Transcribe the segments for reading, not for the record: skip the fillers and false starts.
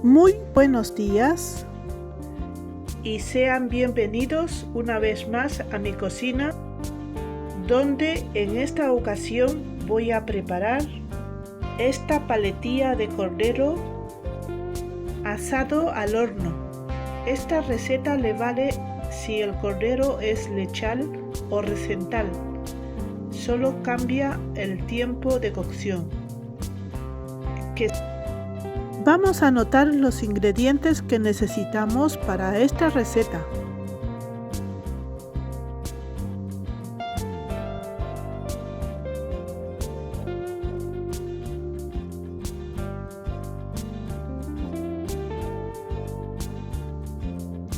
Muy buenos días y sean bienvenidos una vez más a mi cocina, donde en esta ocasión voy a preparar esta paletilla de cordero asado al horno. Esta receta le vale si el cordero es lechal o recental, solo cambia el tiempo de cocción. Vamos a anotar los ingredientes que necesitamos para esta receta.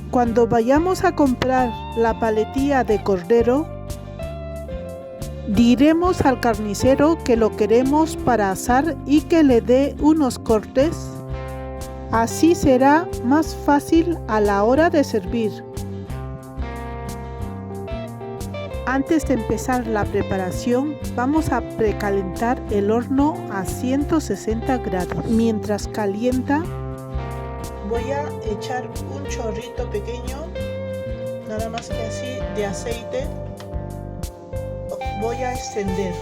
Cuando vayamos a comprar la paletilla de cordero, diremos al carnicero que lo queremos para asar y que le dé unos cortes. Así será más fácil a la hora de servir. Antes de empezar la preparación, vamos a precalentar el horno a 160 grados. Mientras calienta, voy a echar un chorrito pequeño, nada más que así, de aceite. Voy a extender.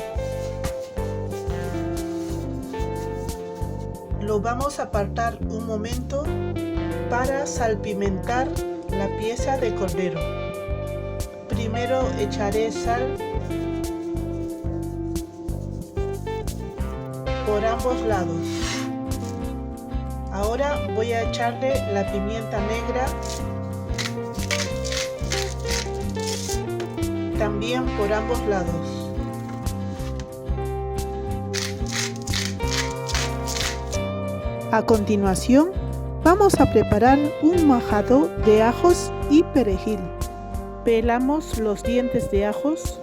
Lo vamos a apartar un momento para salpimentar la pieza de cordero. Primero echaré sal por ambos lados. Ahora voy a echarle la pimienta negra, también por ambos lados. A continuación, vamos a preparar un majado de ajos y perejil. Pelamos los dientes de ajos,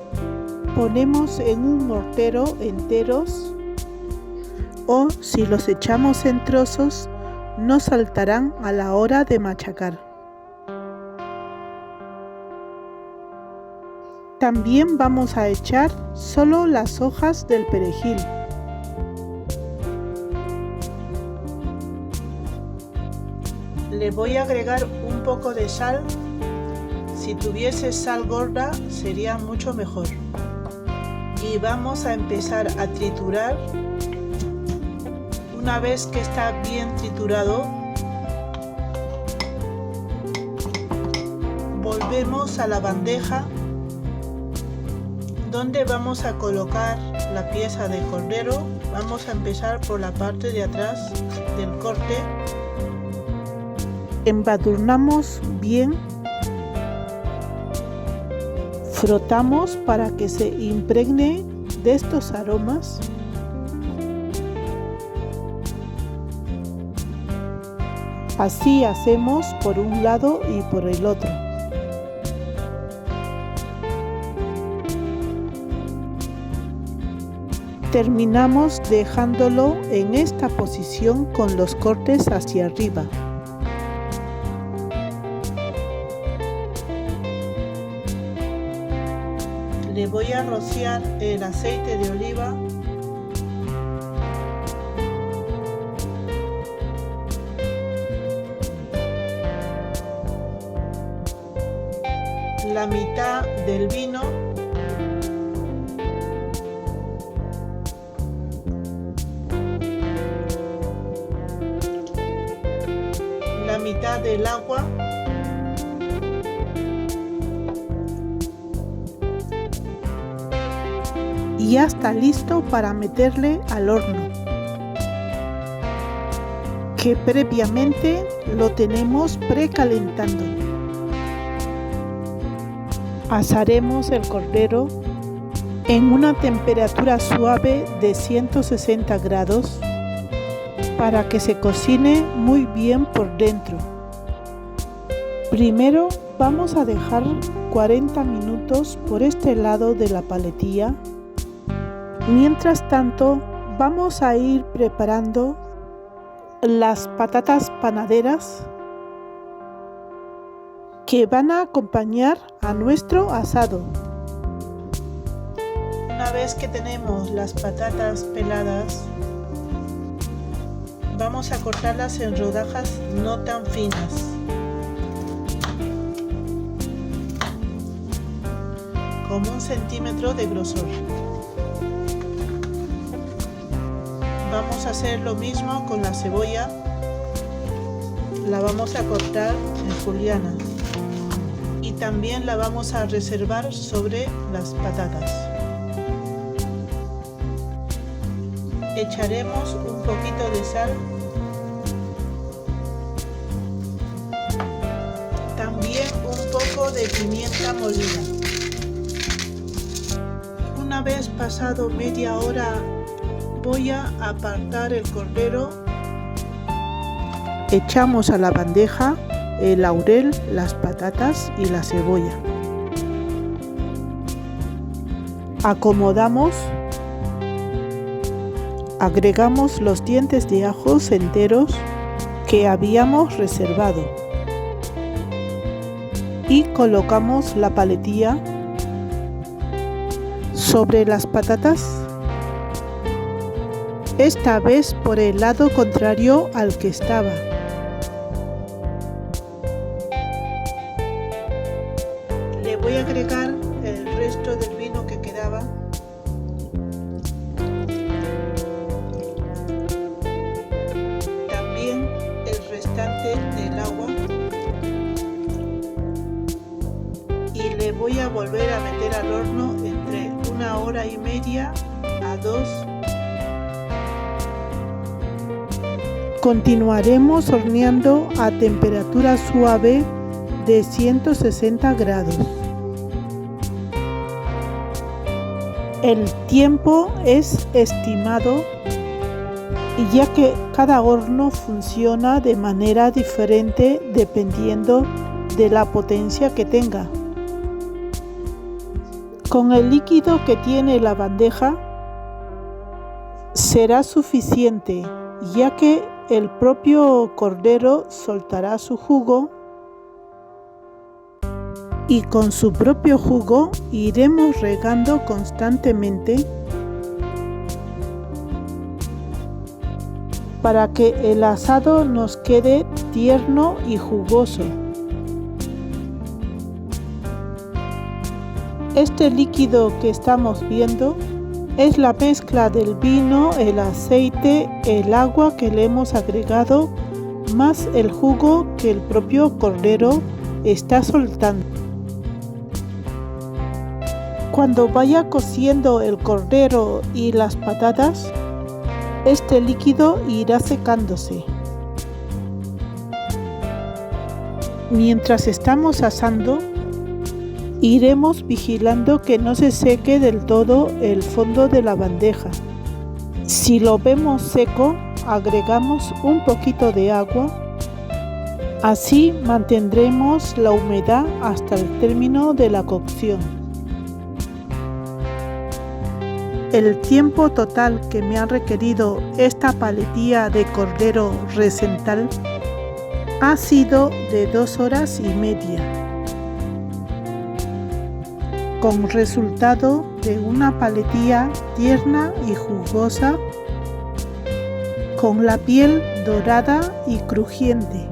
ponemos en un mortero enteros, o si los echamos en trozos, no saltarán a la hora de machacar. También vamos a echar solo las hojas del perejil. Le voy a agregar un poco de sal. Si tuviese sal gorda sería mucho mejor. Y vamos a empezar a triturar. Una vez que está bien triturado, volvemos a la bandeja donde vamos a colocar la pieza de cordero. Vamos a empezar por la parte de atrás del corte. Embadurnamos bien, frotamos para que se impregne de estos aromas. Así hacemos por un lado y por el otro. Terminamos dejándolo en esta posición con los cortes hacia arriba. Le voy a rociar el aceite de oliva. La mitad del vino. La mitad del agua. Y ya está listo para meterle al horno, que previamente lo tenemos precalentando. Asaremos el cordero en una temperatura suave de 160 grados para que se cocine muy bien por dentro. Primero vamos a dejar 40 minutos por este lado de la paletilla. Mientras tanto, vamos a ir preparando las patatas panaderas que van a acompañar a nuestro asado. Una vez que tenemos las patatas peladas, Vamos a cortarlas en rodajas no tan finas, como 1 centímetro de grosor. Vamos a hacer lo mismo con la cebolla. La vamos a cortar en julianas y también la vamos a reservar sobre las patatas. Echaremos un poquito de sal, también un poco de pimienta molida. Una vez pasado media hora, voy a apartar el cordero. Echamos a la bandeja el laurel, las patatas y la cebolla. Acomodamos. Agregamos los dientes de ajos enteros que habíamos reservado y colocamos la paletilla sobre las patatas, esta vez por el lado contrario al que estaba. Le voy a agregar el resto del vino que quedaba. Del agua y le voy a volver a meter al horno entre 1 hora y media a 2. Continuaremos horneando a temperatura suave de 160 grados. El tiempo es estimado, ya que cada horno funciona de manera diferente dependiendo de la potencia que tenga. Con el líquido que tiene la bandeja será suficiente, ya que el propio cordero soltará su jugo y con su propio jugo iremos regando constantemente para que el asado nos quede tierno y jugoso. Este líquido que estamos viendo es la mezcla del vino, el aceite, el agua que le hemos agregado, más el jugo que el propio cordero está soltando. Cuando vaya cociendo el cordero y las patatas, este líquido irá secándose. Mientras estamos asando, iremos vigilando que no se seque del todo el fondo de la bandeja. Si lo vemos seco, agregamos un poquito de agua. Así mantendremos la humedad hasta el término de la cocción. El tiempo total que me ha requerido esta paletilla de cordero recental ha sido de 2 horas y media, con resultado de una paletilla tierna y jugosa, con la piel dorada y crujiente.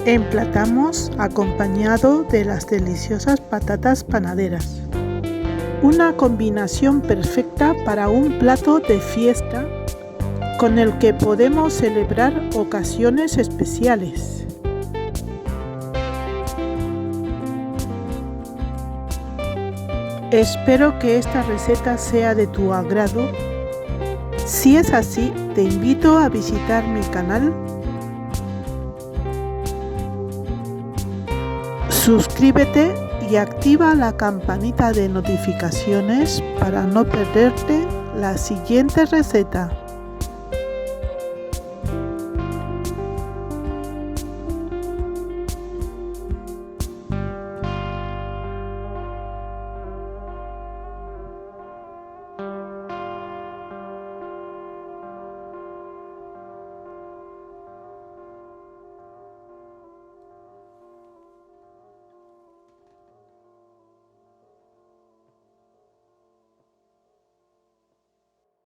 Emplatamos acompañado de las deliciosas patatas panaderas. Una combinación perfecta para un plato de fiesta con el que podemos celebrar ocasiones especiales. Espero que esta receta sea de tu agrado. Si es así, te invito a visitar mi canal. Suscríbete y activa la campanita de notificaciones para no perderte la siguiente receta.